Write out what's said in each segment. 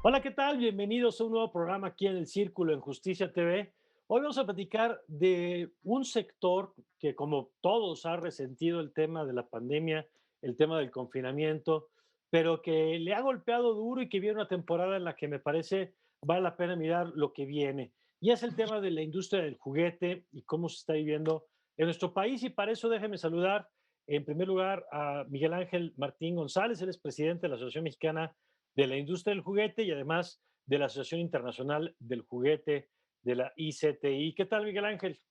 Hola, ¿qué tal? Bienvenidos a un nuevo programa aquí en El Círculo en Justicia TV. Hoy vamos a platicar de un sector que, como todos, ha resentido el tema de la pandemia, el tema del confinamiento, pero que le ha golpeado duro y que viene una temporada en la que me parece vale la pena mirar lo que viene. Y es el tema de la industria del juguete y cómo se está viviendo en nuestro país. Y para eso déjeme saludar en primer lugar a Miguel Ángel Martín González, él es presidente de la Asociación Mexicana de la Industria del Juguete y además de la Asociación Internacional del Juguete de la ICTI. ¿Qué tal, Miguel Ángel?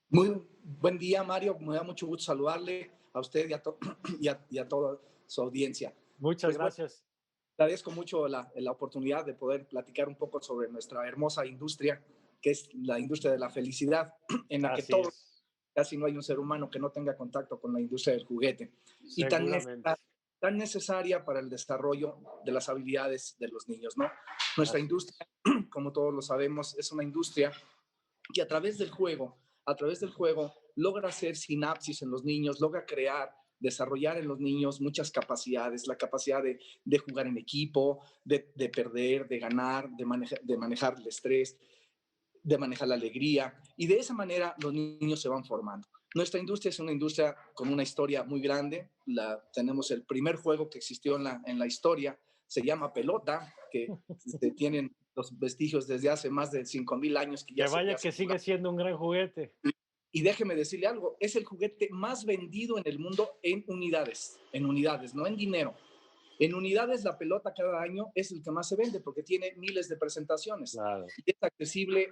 Muy buen día, Mario. Me da mucho gusto saludarle a usted y a toda su audiencia. Muchas Pues bueno, gracias. agradezco mucho la oportunidad de poder platicar un poco sobre nuestra hermosa industria, que es la industria de la felicidad, en la que Así es, casi no hay un ser humano que no tenga contacto con la industria del juguete. Y seguramente. tan necesaria para el desarrollo de las habilidades de los niños, ¿no? Nuestra Así es. industria, como todos lo sabemos, es una industria y a través del juego, logra hacer sinapsis en los niños, logra crear, desarrollar en los niños muchas capacidades, la capacidad de jugar en equipo, de perder, de ganar, de manejar el estrés, de manejar la alegría, y de esa manera los niños se van formando. Nuestra industria es una industria con una historia muy grande. Tenemos el primer juego que existió en la historia, se llama Pelota, que tienen los vestigios desde hace más de 5,000 años que Que ya vaya se que juega. sigue siendo un gran juguete. Y déjeme decirle algo, es el juguete más vendido en el mundo en unidades, no en dinero. En unidades, la pelota cada año es el que más se vende porque tiene miles de presentaciones. Claro. Y es accesible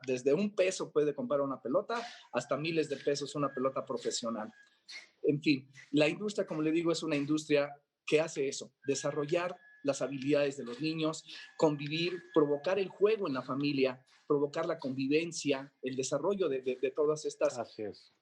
desde $1 puede comprar una pelota hasta miles de pesos una pelota profesional. En fin, la industria, como le digo, es una industria que hace eso, desarrollar las habilidades de los niños, convivir, provocar el juego en la familia, provocar la convivencia, el desarrollo de todas estas Así es.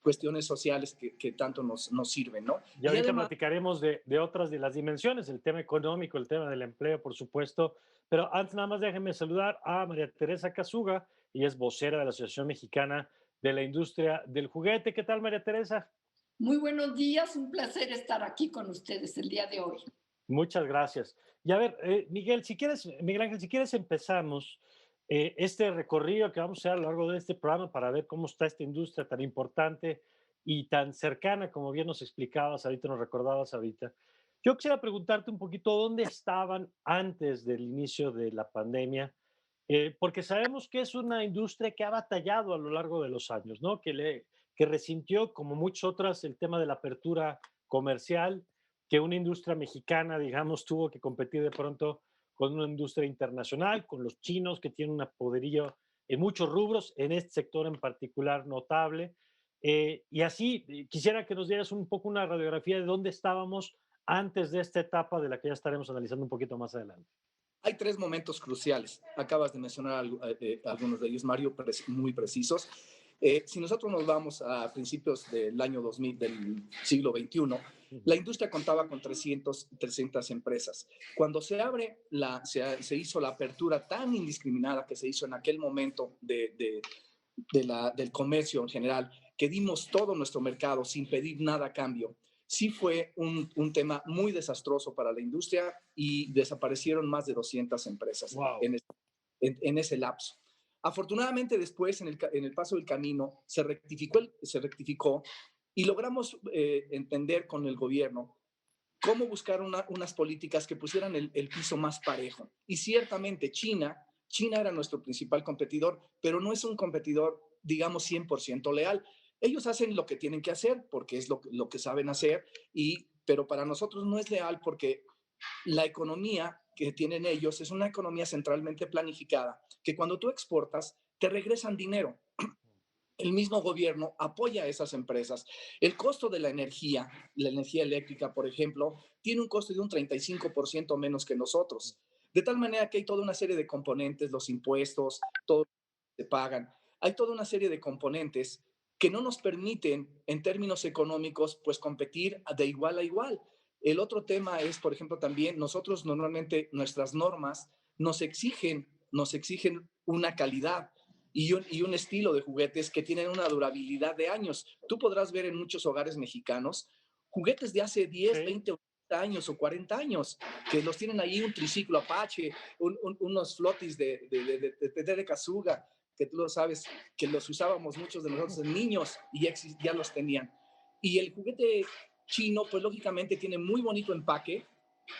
cuestiones sociales que tanto nos sirven, ¿no? Y Y ahorita además, platicaremos de otras de las dimensiones, el tema económico, el tema del empleo, por supuesto. Pero antes nada más déjenme saludar a María Teresa Casuga, ella es vocera de la Asociación Mexicana de la Industria del Juguete. ¿Qué tal, María Teresa? Muy buenos días, un placer estar aquí con ustedes el día de hoy. Muchas gracias. Y a ver, Miguel, si quieres, Miguel Ángel, si quieres empezamos este recorrido que vamos a hacer a lo largo de este programa para ver cómo está esta industria tan importante y tan cercana, como bien nos explicabas ahorita, nos recordabas ahorita. Yo quisiera preguntarte un poquito dónde estaban antes del inicio de la pandemia, porque sabemos que es una industria que ha batallado a lo largo de los años, ¿no? Que resintió, como muchas otras, el tema de la apertura comercial, que una industria mexicana, digamos, tuvo que competir de pronto con una industria internacional, con los chinos que tienen un poderío en muchos rubros, en este sector en particular notable. Y así, quisiera que nos dieras un poco una radiografía de dónde estábamos antes de esta etapa de la que ya estaremos analizando un poquito más adelante. hay 3 momentos cruciales. Acabas de mencionar algunos de ellos, Mario, muy precisos. Si nosotros nos vamos a principios del año 2000, del siglo XXI, la industria contaba con 300 empresas. Cuando se hizo la apertura tan indiscriminada que se hizo en aquel momento del comercio en general, que dimos todo nuestro mercado sin pedir nada a cambio, sí fue un tema muy desastroso para la industria y desaparecieron más de 200 empresas Wow. en ese lapso. Afortunadamente después, en el paso del camino, se rectificó y logramos entender con el gobierno cómo buscar unas políticas que pusieran el piso más parejo. Y ciertamente China era nuestro principal competidor, pero no es un competidor, digamos, 100% leal. Ellos hacen lo que tienen que hacer porque es lo que saben hacer, pero para nosotros no es leal porque la economía que tienen ellos es una economía centralmente planificada, que cuando tú exportas, te regresan dinero. El mismo gobierno apoya a esas empresas. El costo de la energía eléctrica, por ejemplo, tiene un costo de un 35% menos que nosotros. De tal manera que hay toda una serie de componentes, los impuestos, todo se pagan. Hay toda una serie de componentes que no nos permiten, en términos económicos, pues competir de igual a igual. El otro tema es, por ejemplo, también nosotros normalmente nuestras normas nos exigen nos exigen una calidad y un estilo de juguetes que tienen una durabilidad de años. Tú podrás ver en muchos hogares mexicanos juguetes de hace 10, Sí, 20 años o 40 años, que los tienen ahí, un triciclo Apache, unos flotis de Kazuga, que tú lo sabes, que los usábamos muchos de nosotros de niños y ya los tenían. Y el juguete chino, pues lógicamente tiene muy bonito empaque,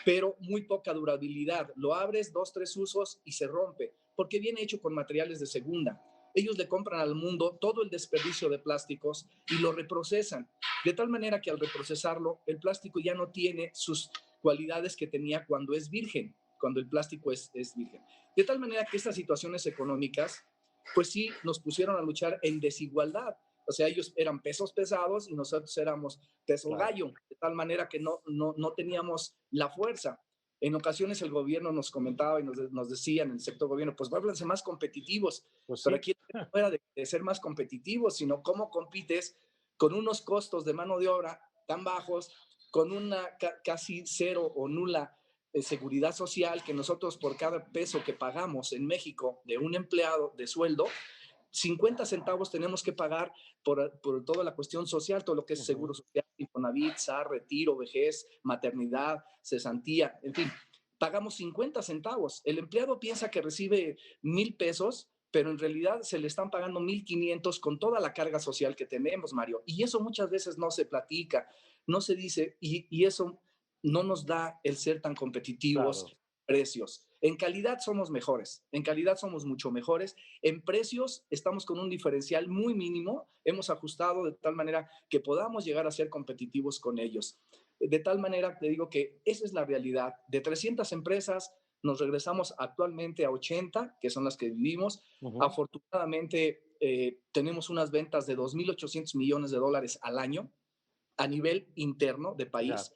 pero muy poca durabilidad. Lo abres 2, 3 usos y se rompe, porque viene hecho con materiales de segunda. Ellos le compran al mundo todo el desperdicio de plásticos y lo reprocesan, de tal manera que al reprocesarlo, el plástico ya no tiene sus cualidades que tenía cuando es virgen, cuando el plástico es virgen. De tal manera que estas situaciones económicas, pues sí, nos pusieron a luchar en desigualdad. O sea, ellos eran pesos pesados y nosotros éramos peso claro. gallo, de tal manera que no teníamos la fuerza. En ocasiones el gobierno nos comentaba y nos decía en el sector gobierno, pues vuélvanse más competitivos, Pues pero sí, aquí no era de ser más competitivos, sino cómo compites con unos costos de mano de obra tan bajos, con una casi cero o nula seguridad social, que nosotros por cada peso que pagamos en México de un empleado de sueldo, 50 centavos tenemos que pagar por toda la cuestión social, todo lo que es seguro social, Infonavit, SAR, retiro, vejez, maternidad, cesantía, en fin, pagamos 50 centavos. El empleado piensa que recibe 1,000 pesos, pero en realidad se le están pagando 1,500 con toda la carga social que tenemos, Mario. Y eso muchas veces no se platica, no se dice, y eso no nos da el ser tan competitivos claro. precios. En calidad somos mejores, en calidad somos mucho mejores. En precios estamos con un diferencial muy mínimo, hemos ajustado de tal manera que podamos llegar a ser competitivos con ellos. De tal manera te digo que esa es la realidad. De 300 empresas nos regresamos actualmente a 80, que son las que vivimos. Afortunadamente tenemos unas ventas de 2.800 millones de dólares al año a nivel interno de Ya. país.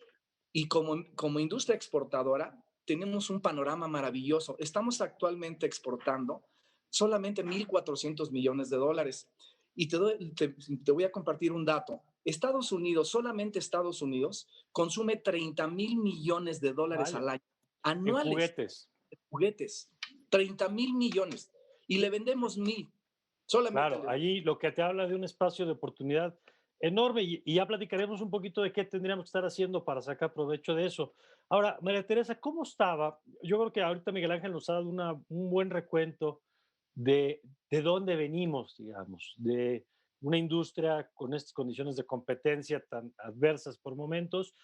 Y como industria exportadora, tenemos un panorama maravilloso. Estamos actualmente exportando solamente 1.400 millones de dólares. Y te voy a compartir un dato. Estados Unidos, solamente Estados Unidos, consume 30,000 millones de dólares Vaya. al año, En anuales, juguetes. de juguetes. 30,000 millones. Y le vendemos 1,000. Solamente Claro, le. allí lo que te habla de un espacio de oportunidad enorme y ya platicaremos un poquito de qué tendríamos que estar haciendo para sacar provecho de eso. Ahora, María Teresa, ¿cómo estaba? Yo creo que ahorita Miguel Ángel nos ha dado un buen recuento de dónde venimos, digamos, de una industria con estas condiciones de competencia tan adversas por momentos,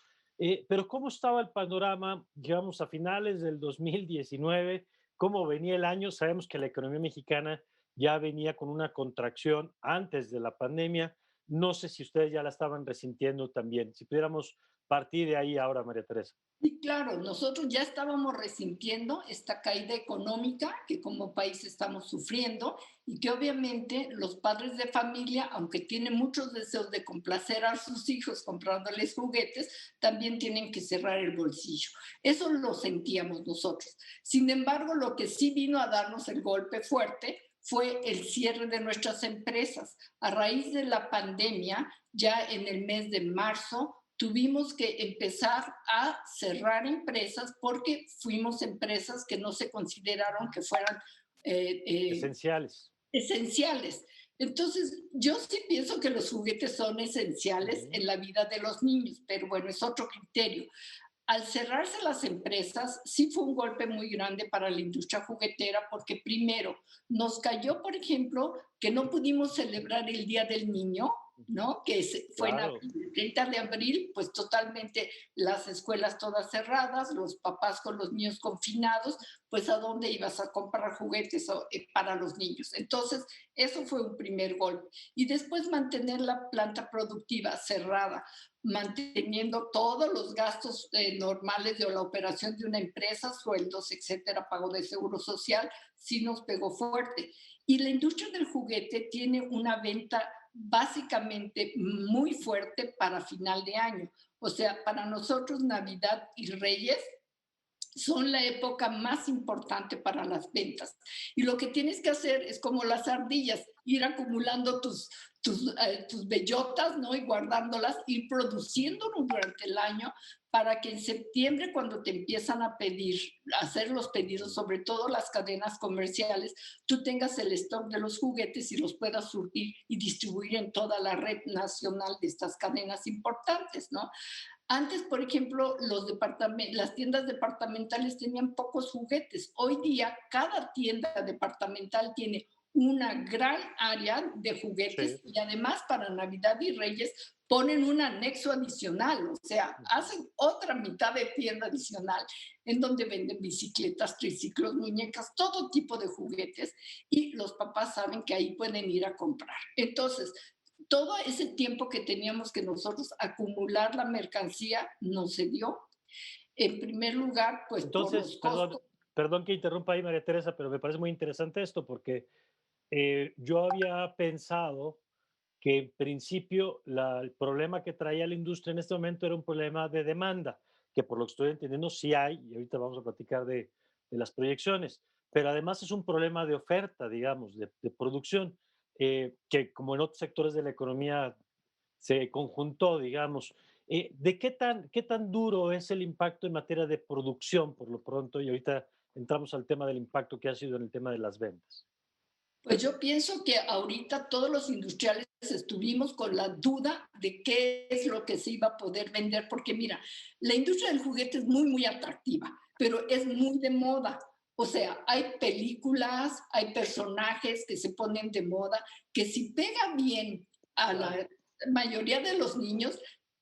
pero ¿cómo estaba el panorama, digamos, a finales del 2019? ¿Cómo venía el año? Sabemos que la economía mexicana ya venía con una contracción antes de la pandemia. No sé si ustedes ya la estaban resintiendo también. Si pudiéramos partir de ahí ahora, María Teresa. Y claro, nosotros ya estábamos resintiendo esta caída económica que como país estamos sufriendo y que obviamente los padres de familia, aunque tienen muchos deseos de complacer a sus hijos comprándoles juguetes, también tienen que cerrar el bolsillo. Eso lo sentíamos nosotros. Sin embargo, lo que sí vino a darnos el golpe fuerte fue el cierre de nuestras empresas. A raíz de la pandemia, ya en el mes de marzo, tuvimos que empezar a cerrar empresas porque fuimos empresas que no se consideraron que fueran eh, eh, Esenciales. esenciales. Entonces, yo sí pienso que los juguetes son esenciales Ujú. en la vida de los niños, pero bueno, es otro criterio. Al cerrarse las empresas, sí fue un golpe muy grande para la industria juguetera porque primero nos cayó, por ejemplo, que no pudimos celebrar el Día del Niño, ¿no? Que fue en Claro, abril, el 30 de abril, pues totalmente las escuelas todas cerradas, los papás con los niños confinados, pues a dónde ibas a comprar juguetes para los niños. Entonces, eso fue un primer golpe. Y después mantener la planta productiva cerrada, manteniendo todos los gastos normales de la operación de una empresa, sueldos, etcétera, pago de seguro social, sí nos pegó fuerte. Y la industria del juguete tiene una venta básicamente muy fuerte para final de año. O sea, para nosotros Navidad y Reyes son la época más importante para las ventas. Y lo que tienes que hacer es como las ardillas, ir acumulando tus bellotas, ¿no? Y guardándolas, ir produciéndolas durante el año para que en septiembre, cuando te empiezan a pedir, a hacer los pedidos, sobre todo las cadenas comerciales, tú tengas el stock de los juguetes y los puedas surtir y distribuir en toda la red nacional de estas cadenas importantes, ¿no? Antes, por ejemplo, las tiendas departamentales tenían pocos juguetes. Hoy día, cada tienda departamental tiene una gran área de juguetes Sí. y además para Navidad y Reyes ponen un anexo adicional, o sea, hacen otra mitad de tienda adicional en donde venden bicicletas, triciclos, muñecas, todo tipo de juguetes y los papás saben que ahí pueden ir a comprar. Entonces, todo ese tiempo que teníamos que nosotros acumular la mercancía no se dio. En primer lugar, pues por Entonces, los perdón, costos. perdón que interrumpa ahí, María Teresa, pero me parece muy interesante esto porque yo había pensado que en principio el problema que traía la industria en este momento era un problema de demanda, que por lo que estoy entendiendo sí hay, y ahorita vamos a platicar de las proyecciones, pero además es un problema de oferta, digamos, de producción, que como en otros sectores de la economía se conjuntó, digamos. ¿De qué tan duro es el impacto en materia de producción por lo pronto? Y ahorita entramos al tema del impacto que ha sido en el tema de las ventas. Pues yo pienso que ahorita todos los industriales estuvimos con la duda de qué es lo que se iba a poder vender, porque mira, la industria del juguete es muy, muy atractiva, pero es muy de moda. O sea, hay películas, hay personajes que se ponen de moda, que si pega bien a Claro. la mayoría de los niños,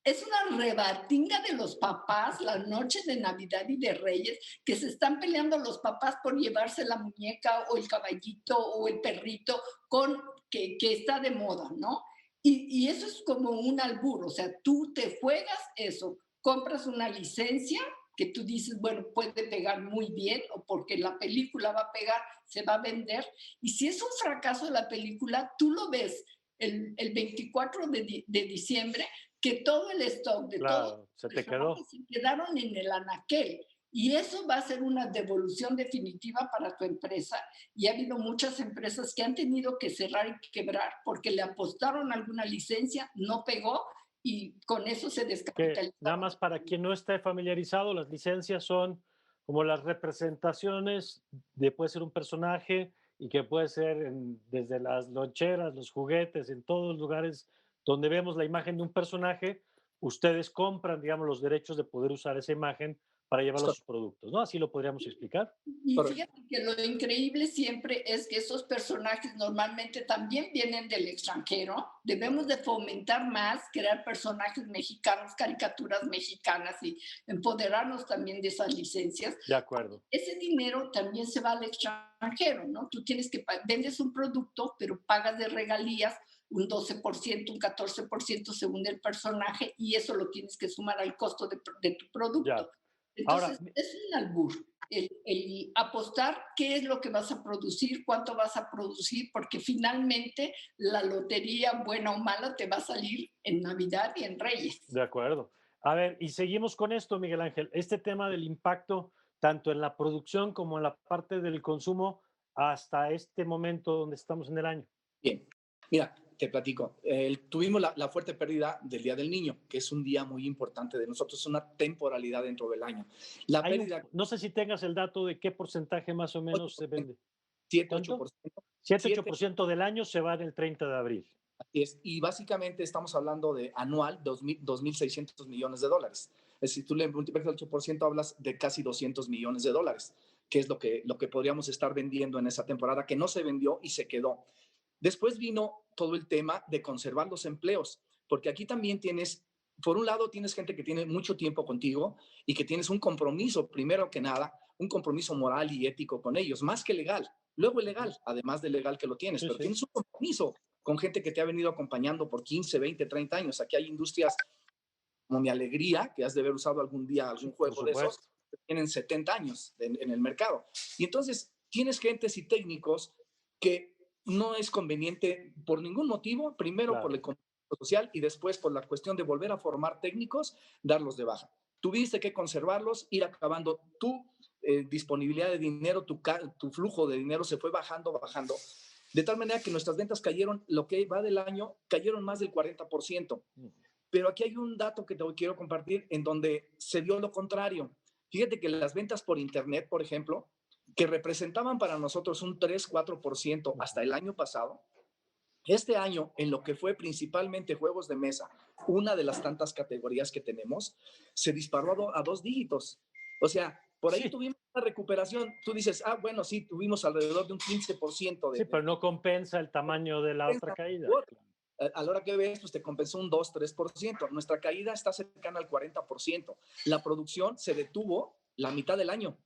es una rebatinga de los papás la noche de Navidad y de Reyes que se están peleando los papás por llevarse la muñeca o el caballito o el perrito que está de moda, ¿no? Y eso es como un albur, o sea, tú te juegas eso, compras una licencia que tú dices, bueno, puede pegar muy bien o porque la película va a pegar, se va a vender. Y si es un fracaso la película, tú lo ves el 24 de diciembre, que todo el stock de todos Claro, se los te quedó. personajes se quedaron en el anaquel. Y eso va a ser una devolución definitiva para tu empresa. Y ha habido muchas empresas que han tenido que cerrar y quebrar porque le apostaron alguna licencia, no pegó y con eso se Que nada descapitalizaron. más para quien no esté familiarizado, las licencias son como las representaciones de puede ser un personaje y que puede ser desde las loncheras, los juguetes, en todos los lugares donde vemos la imagen de un personaje, ustedes compran, digamos, los derechos de poder usar esa imagen para Es llevarlo a sus correcto. productos, ¿no? Así lo podríamos explicar. Y Correcto. fíjate que lo increíble siempre es que esos personajes normalmente también vienen del extranjero. Debemos Claro, de fomentar más, crear personajes mexicanos, caricaturas mexicanas y empoderarnos también de esas licencias. de acuerdo. Ese dinero también se va al extranjero, ¿no? Tú tienes que, vendes un producto, pero pagas de regalías un 12%, un 14% según el personaje y eso lo tienes que sumar al costo de tu Ya. producto. Ahora, Entonces, es un albur el apostar qué es lo que vas a producir, cuánto vas a producir, porque finalmente la lotería, buena o mala, te va a salir en Navidad y en Reyes. de acuerdo. A ver, y seguimos con esto, Miguel Ángel. Este tema del impacto, tanto en la producción como en la parte del consumo, hasta este momento donde estamos en el año. Bien, mira, te platico. Tuvimos la fuerte pérdida del Día del Niño, que es un día muy importante de nosotros, es una temporalidad dentro del año. La pérdida, No sé si tengas el dato de qué porcentaje más o menos se 8%, vende. 7, ¿Cuánto? 8%, 7, 7, 8% del año se va en el 30 de abril. así es. Y básicamente estamos hablando de anual 2.600 millones de dólares. Es decir, tú le multiplicas el 8%, hablas de casi 200 millones de dólares, que es lo que podríamos estar vendiendo en esa temporada, que no se vendió y se quedó. Después vino todo el tema de conservar los empleos, porque aquí también tienes, por un lado, tienes gente que tiene mucho tiempo contigo y que tienes un compromiso, primero que nada, un compromiso moral y ético con ellos, más que legal. Luego es Ujú. legal, además de legal que lo tienes, Sí, pero sí, tienes un compromiso con gente que te ha venido acompañando por 15, 20, 30 años. Aquí hay industrias como Mi Alegría, que has de haber usado algún día sí, algún por juego de esos, supuesto. que tienen 70 años en el mercado. Y entonces tienes gentes y técnicos que no es conveniente por ningún motivo, primero por Claro. el contexto social y después por la cuestión de volver a formar técnicos, darlos de baja. Tuviste que conservarlos, ir acabando tú disponibilidad de dinero, tu flujo de dinero se fue bajando, de tal manera que nuestras ventas cayeron, lo que va del año, cayeron más del 40%. Pero aquí hay un dato que te quiero compartir en donde se dio lo contrario. Fíjate que las ventas por Internet, por ejemplo, que representaban para nosotros un 3-4% hasta el año pasado, este año, en lo que fue principalmente juegos de mesa, una de las tantas categorías que tenemos, se disparó a 2 dígitos. O sea, por ahí tuvimos una recuperación. Tú dices, bueno, sí, tuvimos alrededor de un 15% de... Sí, pero no compensa el tamaño de la otra caída. A la hora que ves, pues te compensó un 2-3%. Nuestra caída está cercana al 40%. La producción se detuvo la mitad del año.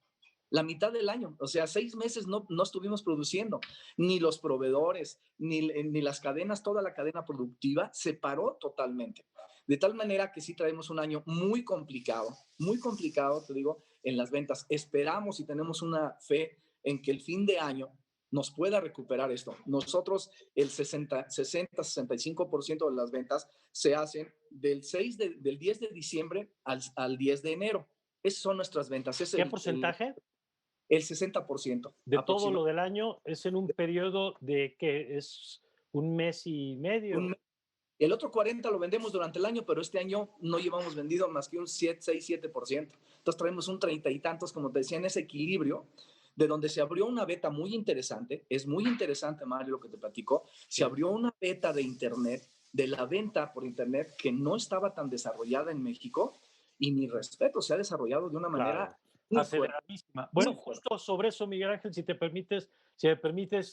O sea, 6 meses no estuvimos produciendo, ni los proveedores, ni las cadenas, toda la cadena productiva se paró totalmente. De tal manera que sí traemos un año muy complicado, te digo, en las ventas. Esperamos y tenemos una fe en que el fin de año nos pueda recuperar esto. Nosotros, el 60-65% de las ventas se hacen del 10 de diciembre al 10 de enero. Esas son nuestras ventas. ¿Qué porcentaje? El 60%. De todo lo del año es en un periodo de que es un mes y medio. El otro 40% lo vendemos durante el año, pero este año no llevamos vendido más que un 6-7%. Entonces traemos un 30 y tantos, como te decía, en ese equilibrio, de donde se abrió una beta muy interesante. Es muy interesante, Mario, lo que te platico. Se abrió una beta de Internet, de la venta por Internet, que no estaba tan desarrollada en México, y mi respeto, se ha desarrollado de una manera aceleradísima. Bueno, justo sobre eso, Miguel Ángel, si me permites,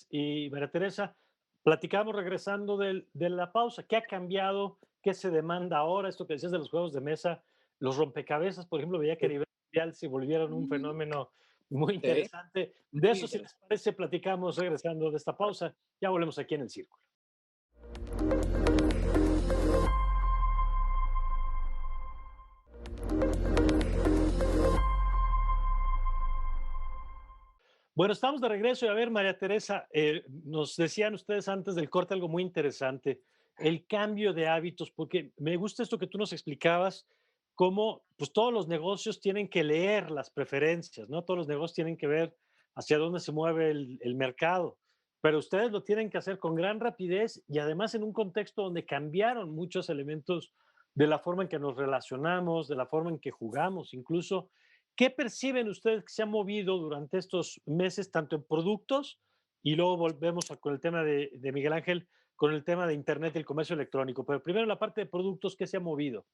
y María Teresa, platicamos regresando de la pausa. ¿Qué ha cambiado? ¿Qué se demanda ahora? Esto que decías de los juegos de mesa, los rompecabezas, por ejemplo, veía que a nivel mundial se volvieron un fenómeno muy interesante. De eso, si les parece, platicamos regresando de esta pausa. Ya volvemos aquí en El Círculo. Bueno, estamos de regreso y a ver, María Teresa, nos decían ustedes antes del corte algo muy interesante, el cambio de hábitos, porque me gusta esto que tú nos explicabas, cómo pues todos los negocios tienen que leer las preferencias, ¿no? Todos los negocios tienen que ver hacia dónde se mueve el mercado, pero ustedes lo tienen que hacer con gran rapidez y además en un contexto donde cambiaron muchos elementos de la forma en que nos relacionamos, de la forma en que jugamos, incluso. ¿Qué perciben ustedes que se ha movido durante estos meses, tanto en productos, y luego volvemos con el tema de Miguel Ángel, con el tema de Internet y el comercio electrónico? Pero primero la parte de productos, ¿qué se ha movido?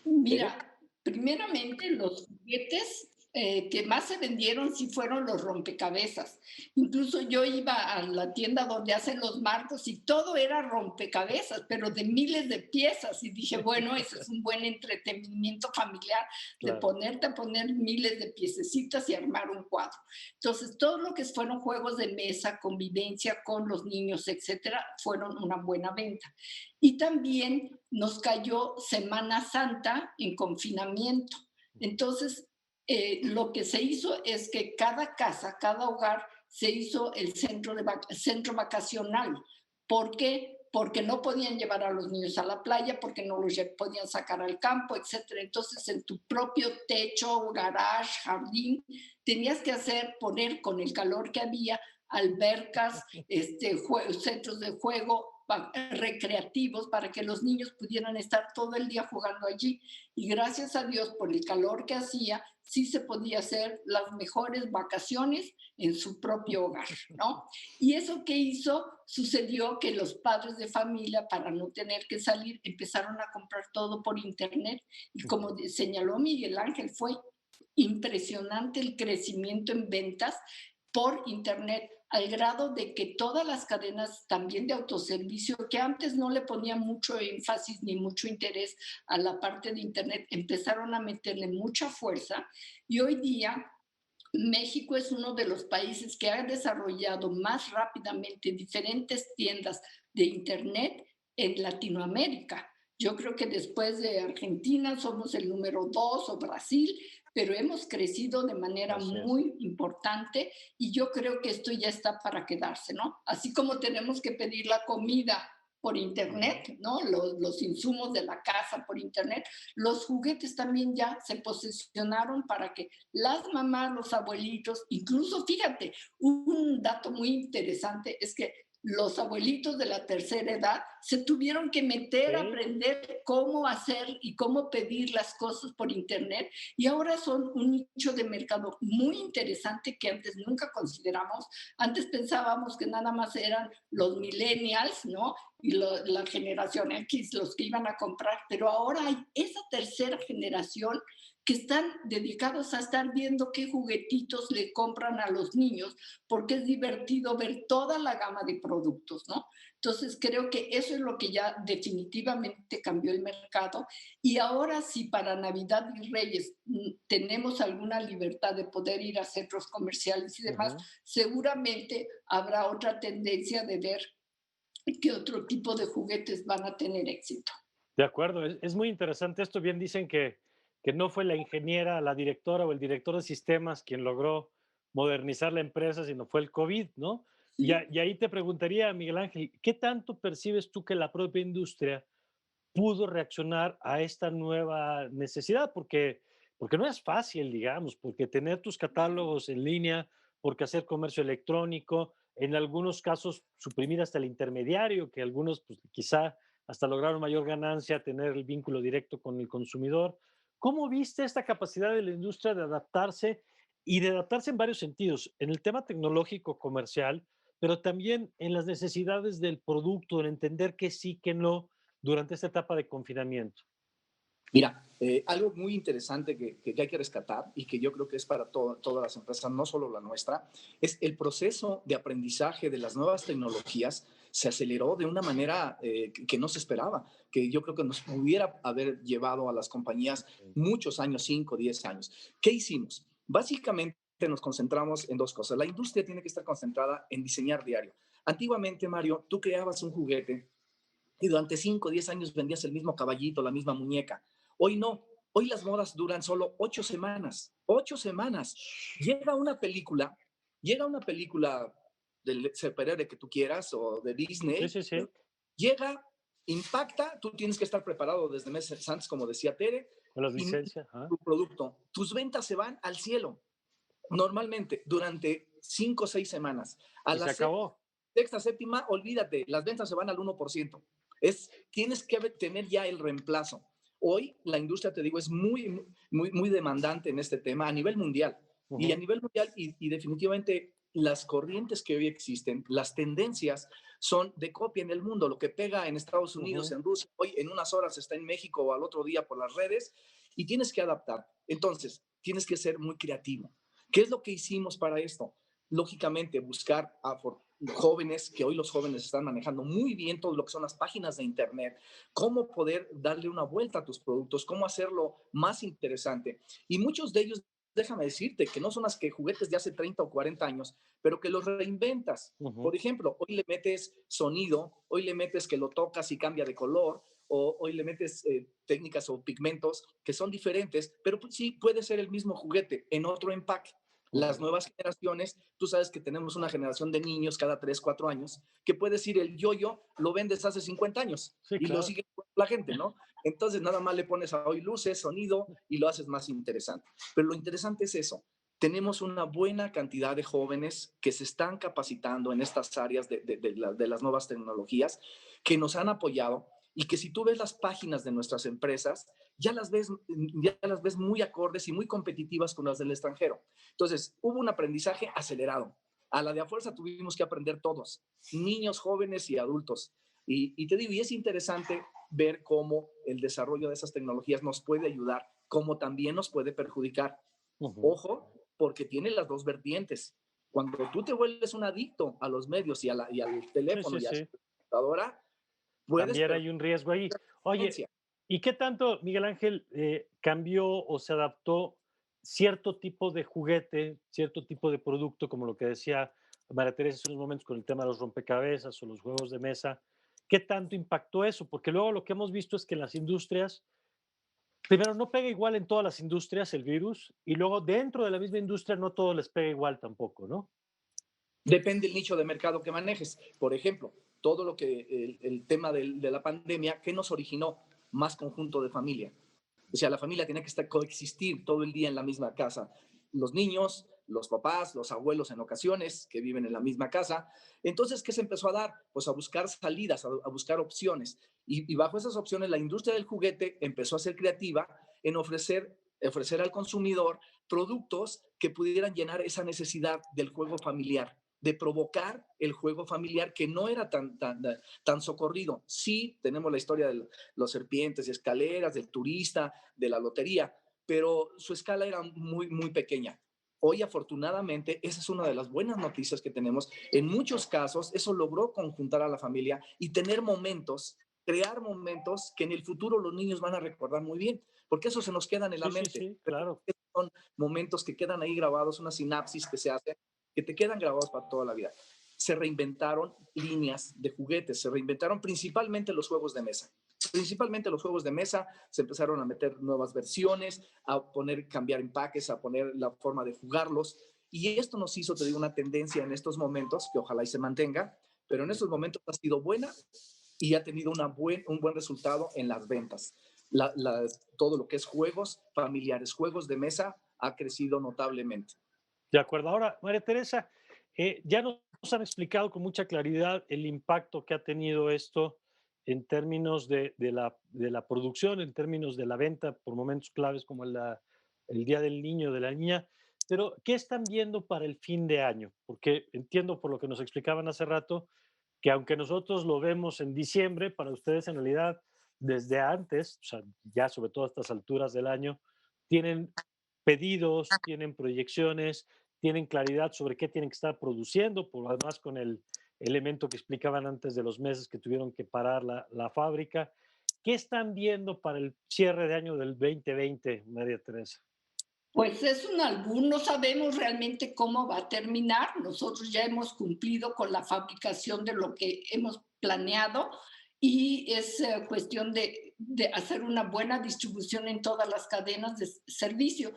Mira, primeramente los juguetes que más se vendieron sí fueron los rompecabezas. Incluso yo iba a la tienda donde hacen los marcos y todo era rompecabezas, pero de miles de piezas. Y dije, bueno, ese es un buen entretenimiento familiar, de ponerte a poner miles de piececitas y armar un cuadro. Entonces, todo lo que fueron juegos de mesa, convivencia con los niños, etcétera, fueron una buena venta. Y también nos cayó Semana Santa en confinamiento. Entonces, lo que se hizo es que cada casa, cada hogar, se hizo el centro vacacional. ¿Por qué? Porque no podían llevar a los niños a la playa, porque no los podían sacar al campo, etcétera. Entonces, en tu propio techo, garage, jardín, tenías que poner con el calor que había, albercas, centros de juego recreativos para que los niños pudieran estar todo el día jugando allí. Y gracias a Dios, por el calor que hacía, sí se podía hacer las mejores vacaciones en su propio hogar, ¿no? Y eso que hizo, sucedió que los padres de familia, para no tener que salir, empezaron a comprar todo por internet. Y como señaló Miguel Ángel, fue impresionante el crecimiento en ventas por internet, al grado de que todas las cadenas también de autoservicio, que antes no le ponían mucho énfasis ni mucho interés a la parte de internet, empezaron a meterle mucha fuerza y hoy día México es uno de los países que ha desarrollado más rápidamente diferentes tiendas de internet en Latinoamérica. Yo creo que después de Argentina somos el número 2 o Brasil, pero hemos crecido de manera muy importante y yo creo que esto ya está para quedarse, ¿no? Así como tenemos que pedir la comida por internet, ¿no? Los insumos de la casa por internet. Los juguetes también ya se posicionaron para que las mamás, los abuelitos, incluso fíjate, un dato muy interesante es que los abuelitos de la tercera edad se tuvieron que meter a Sí, aprender cómo hacer y cómo pedir las cosas por internet y ahora son un nicho de mercado muy interesante que antes nunca consideramos. Antes pensábamos que nada más eran los millennials, ¿no? Y la generación X los que iban a comprar, pero ahora hay esa tercera generación que están dedicados a estar viendo qué juguetitos le compran a los niños, porque es divertido ver toda la gama de productos, ¿no? Entonces creo que eso es lo que ya definitivamente cambió el mercado y ahora si para Navidad y Reyes tenemos alguna libertad de poder ir a centros comerciales y demás, ujú. seguramente habrá otra tendencia de ver qué otro tipo de juguetes van a tener éxito. De acuerdo, es muy interesante esto. Bien dicen que no fue la ingeniera, la directora o el director de sistemas quien logró modernizar la empresa, sino fue el COVID, ¿no? Sí. Y ahí te preguntaría, Miguel Ángel, ¿qué tanto percibes tú que la propia industria pudo reaccionar a esta nueva necesidad? Porque no es fácil, digamos, porque tener tus catálogos en línea, porque hacer comercio electrónico, en algunos casos suprimir hasta el intermediario, que algunos pues, quizá hasta lograron mayor ganancia, tener el vínculo directo con el consumidor. ¿Cómo viste esta capacidad de la industria de adaptarse y de adaptarse en varios sentidos? En el tema tecnológico, comercial, pero también en las necesidades del producto, en entender que sí, que no, durante esta etapa de confinamiento. Mira, algo muy interesante que hay que rescatar y que yo creo que es para todas las empresas, no solo la nuestra, es el proceso de aprendizaje de las nuevas tecnologías se aceleró de una manera que no se esperaba, que yo creo que nos pudiera haber llevado a las compañías muchos años, 5, 10 años. ¿Qué hicimos? Básicamente nos concentramos en dos cosas. La industria tiene que estar concentrada en diseñar diario. Antiguamente, Mario, tú creabas un juguete y durante 5 o 10 años vendías el mismo caballito, la misma muñeca. Hoy no. Hoy las modas duran solo 8 semanas. 8 semanas. Llega una película del superhéroe que tú quieras o de Sí, Disney, sí, sí, llega, impacta, tú tienes que estar preparado desde meses antes, como decía Tere, con las y licencias. Ajá. tu producto, tus ventas se van al cielo, normalmente, durante 5 o 6 semanas. A Y se la acabó. sexta, séptima, olvídate, las ventas se van al 1%. Tienes que tener ya el reemplazo. Hoy la industria, te digo, es muy demandante en este tema a nivel mundial. Y a Ujú, nivel mundial, y definitivamente las corrientes que hoy existen, las tendencias son de copia en el mundo. Lo que pega en Estados Unidos, ujú. en Rusia, hoy en unas horas está en México o al otro día por las redes y tienes que adaptar. Entonces, tienes que ser muy creativo. ¿Qué es lo que hicimos para esto? Lógicamente, buscar a jóvenes, que hoy los jóvenes están manejando muy bien todo lo que son las páginas de Internet, cómo poder darle una vuelta a tus productos, cómo hacerlo más interesante. Y muchos de ellos, déjame decirte, que no son las que juguetes de hace 30 o 40 años, pero que los reinventas. Ujú. Por ejemplo, hoy le metes sonido, hoy le metes que lo tocas y cambia de color, o hoy le metes técnicas o pigmentos que son diferentes, pero sí puede ser el mismo juguete en otro empaque. Las Ujú. nuevas generaciones, tú sabes que tenemos una generación de niños cada 3 4 años, que puede decir el yo-yo, lo vendes hace 50 años Sí, y lo claro. sigue la gente, ¿no? Entonces nada más le pones a hoy luces, sonido y lo haces más interesante. Pero lo interesante es eso. Tenemos una buena cantidad de jóvenes que se están capacitando en estas áreas de las nuevas tecnologías, que nos han apoyado y que si tú ves las páginas de nuestras empresas, ya las ves muy acordes y muy competitivas con las del extranjero. Entonces, hubo un aprendizaje acelerado. A la de a fuerza tuvimos que aprender todos, niños, jóvenes y adultos. Y te digo, y es interesante ver cómo el desarrollo de esas tecnologías nos puede ayudar, como también nos puede perjudicar. Ujú. Ojo, porque tiene las dos vertientes. Cuando tú te vuelves un adicto a los medios y al Sí, teléfono sí, y a la sí. computadora, puedes También perder hay un riesgo ahí. la Oye, experiencia. ¿y qué tanto, Miguel Ángel, cambió o se adaptó cierto tipo de juguete, cierto tipo de producto, como lo que decía María Teresa hace unos momentos con el tema de los rompecabezas o los juegos de mesa? ¿Qué tanto impactó eso? Porque luego lo que hemos visto es que en las industrias, primero, no pega igual en todas las industrias el virus, y luego dentro de la misma industria no todo les pega igual tampoco, ¿no? Depende del nicho de mercado que manejes. Por ejemplo, todo lo que el tema de la pandemia, ¿qué nos originó? Más conjunto de familia. O sea, la familia tenía que coexistir todo el día en la misma casa. Los niños, los papás, los abuelos en ocasiones que viven en la misma casa. Entonces, ¿qué se empezó a dar? Pues a buscar salidas, a buscar opciones. Y bajo esas opciones, la industria del juguete empezó a ser creativa en ofrecer al consumidor productos que pudieran llenar esa necesidad del juego familiar, de provocar el juego familiar que no era tan socorrido. Sí, tenemos la historia de los serpientes y escaleras, del turista, de la lotería, pero su escala era muy, muy pequeña. Hoy, afortunadamente, esa es una de las buenas noticias que tenemos. En muchos casos, eso logró conjuntar a la familia y tener momentos, crear momentos que en el futuro los niños van a recordar muy bien, porque eso se nos queda en la Sí, sí, mente. sí, claro. Son momentos que quedan ahí grabados, una sinapsis que se hace, que te quedan grabados para toda la vida. Se reinventaron líneas de juguetes, se reinventaron principalmente los juegos de mesa. Principalmente los juegos de mesa, se empezaron a meter nuevas versiones, cambiar empaques, a poner la forma de jugarlos. Y esto nos hizo, te digo, una tendencia en estos momentos, que ojalá y se mantenga, pero en estos momentos ha sido buena y ha tenido un buen resultado en las ventas. Todo lo que es juegos familiares, juegos de mesa, ha crecido notablemente. De acuerdo. Ahora, María Teresa, ya nos han explicado con mucha claridad el impacto que ha tenido esto en términos de la producción, en términos de la venta por momentos claves como el Día del Niño, de la Niña. Pero, ¿qué están viendo para el fin de año? Porque entiendo por lo que nos explicaban hace rato que aunque nosotros lo vemos en diciembre, para ustedes en realidad desde antes, o sea, ya sobre todo a estas alturas del año, tienen pedidos, tienen proyecciones, tienen claridad sobre qué tienen que estar produciendo, por además con el elemento que explicaban antes de los meses que tuvieron que parar la fábrica. ¿Qué están viendo para el cierre de año del 2020, María Teresa? Pues es un albur, no sabemos realmente cómo va a terminar. Nosotros ya hemos cumplido con la fabricación de lo que hemos planeado y es cuestión de hacer una buena distribución en todas las cadenas de servicio.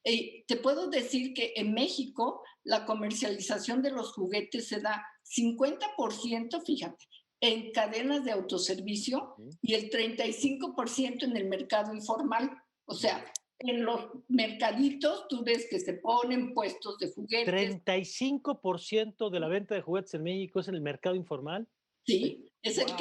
Te puedo decir que en México la comercialización de los juguetes se da 50%, fíjate, en cadenas de autoservicio y el 35% en el mercado informal. O sea, en los mercaditos tú ves que se ponen puestos de juguetes. 35% de la venta de juguetes en México es en el mercado informal. Sí, es Wow.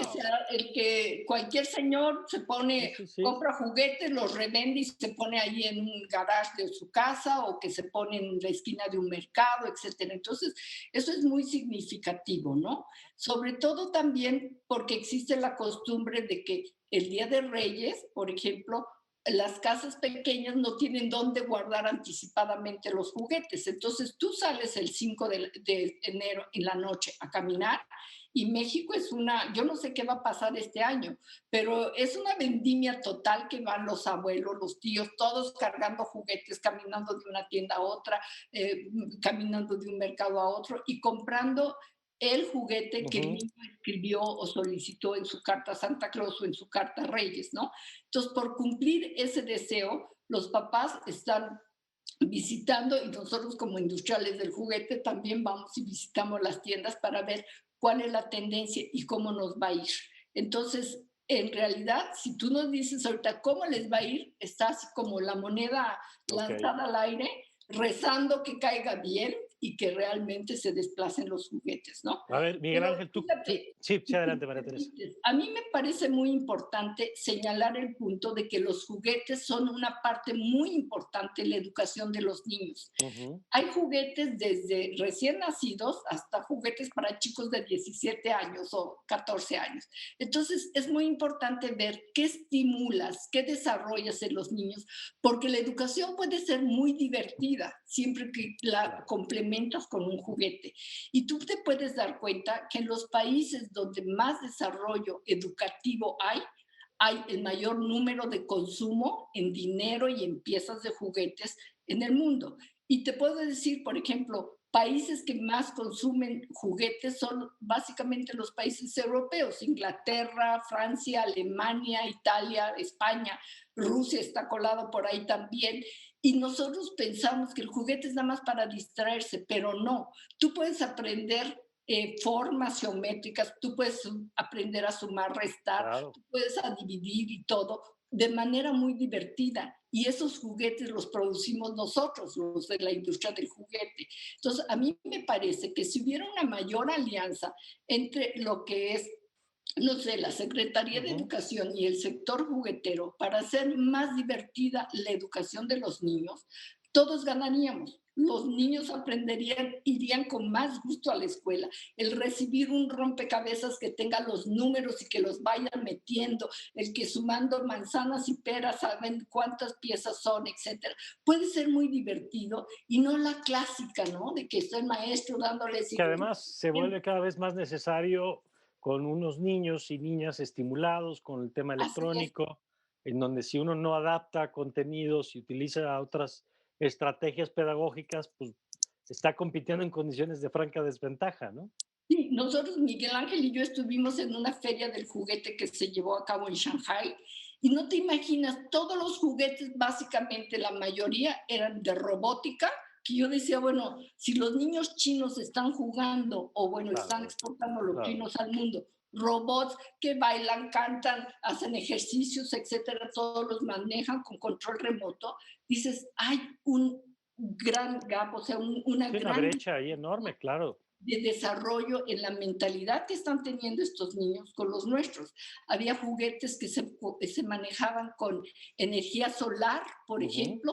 el que cualquier señor se Sí, pone, sí, sí. compra juguetes, los revende y se pone ahí en un garage de su casa o que se pone en la esquina de un mercado, etcétera. Entonces, eso es muy significativo, ¿no? Sobre todo también porque existe la costumbre de que el Día de Reyes, por ejemplo, las casas pequeñas no tienen dónde guardar anticipadamente los juguetes. Entonces, tú sales el 5 de enero en la noche a caminar y México es yo no sé qué va a pasar este año, pero es una vendimia total que van los abuelos, los tíos, todos cargando juguetes, caminando de una tienda a otra, caminando de un mercado a otro y comprando el juguete que el Ujú. niño escribió o solicitó en su carta a Santa Claus o en su carta a Reyes, ¿no? Entonces, por cumplir ese deseo, los papás están visitando y nosotros como industriales del juguete también vamos y visitamos las tiendas para ver cuál es la tendencia y cómo nos va a ir. Entonces, en realidad, si tú nos dices ahorita cómo les va a ir, está así como la moneda Ok. lanzada al aire, rezando que caiga bien y que realmente se desplacen los juguetes, ¿no? A ver, Miguel Pero Ángel, tú, fíjate, sí, sí, si tú adelante, me María Teresa. permites, a mí me parece muy importante señalar el punto de que los juguetes son una parte muy importante en la educación de los niños. Ujú. Hay juguetes desde recién nacidos hasta juguetes para chicos de 17 años o 14 años. Entonces, es muy importante ver qué estimulas, qué desarrollas en los niños, porque la educación puede ser muy divertida siempre que la Claro. complementas con un juguete. Y tú te puedes dar cuenta que en los países donde más desarrollo educativo hay el mayor número de consumo en dinero y en piezas de juguetes en el mundo. Y te puedo decir, por ejemplo, países que más consumen juguetes son básicamente los países europeos, Inglaterra, Francia, Alemania, Italia, España, Rusia está colado por ahí también. Y nosotros pensamos que el juguete es nada más para distraerse, pero no. Tú puedes aprender formas geométricas, tú puedes aprender a sumar, restar, Claro. tú puedes a dividir y todo de manera muy divertida. Y esos juguetes los producimos nosotros, los de la industria del juguete. Entonces, a mí me parece que si hubiera una mayor alianza entre lo que es, no sé, la Secretaría de Ujú. Educación y el sector juguetero para hacer más divertida la educación de los niños, todos ganaríamos. Los niños aprenderían, irían con más gusto a la escuela. El recibir un rompecabezas que tenga los números y que los vayan metiendo, el que sumando manzanas y peras saben cuántas piezas son, etcétera, puede ser muy divertido y no la clásica, ¿no? De que está el maestro dándoles Que y además se vuelve cada vez más necesario con unos niños y niñas estimulados con el tema así es. electrónico, en donde si uno no adapta contenidos y utiliza otras estrategias pedagógicas, pues está compitiendo en condiciones de franca desventaja, ¿no? Sí, nosotros, Miguel Ángel y yo estuvimos en una feria del juguete que se llevó a cabo en Shanghai y no te imaginas, todos los juguetes, básicamente la mayoría eran de robótica, que yo decía, bueno, si los niños chinos están jugando o bueno, están Claro, exportando los claro. chinos al mundo, robots que bailan, cantan, hacen ejercicios, etcétera, todos los manejan con control remoto, dices, hay un gran gap, o sea, una Sí, una gran brecha ahí enorme, claro. de desarrollo en la mentalidad que están teniendo estos niños con los nuestros. Había juguetes que se manejaban con energía solar, por Ujú. ejemplo.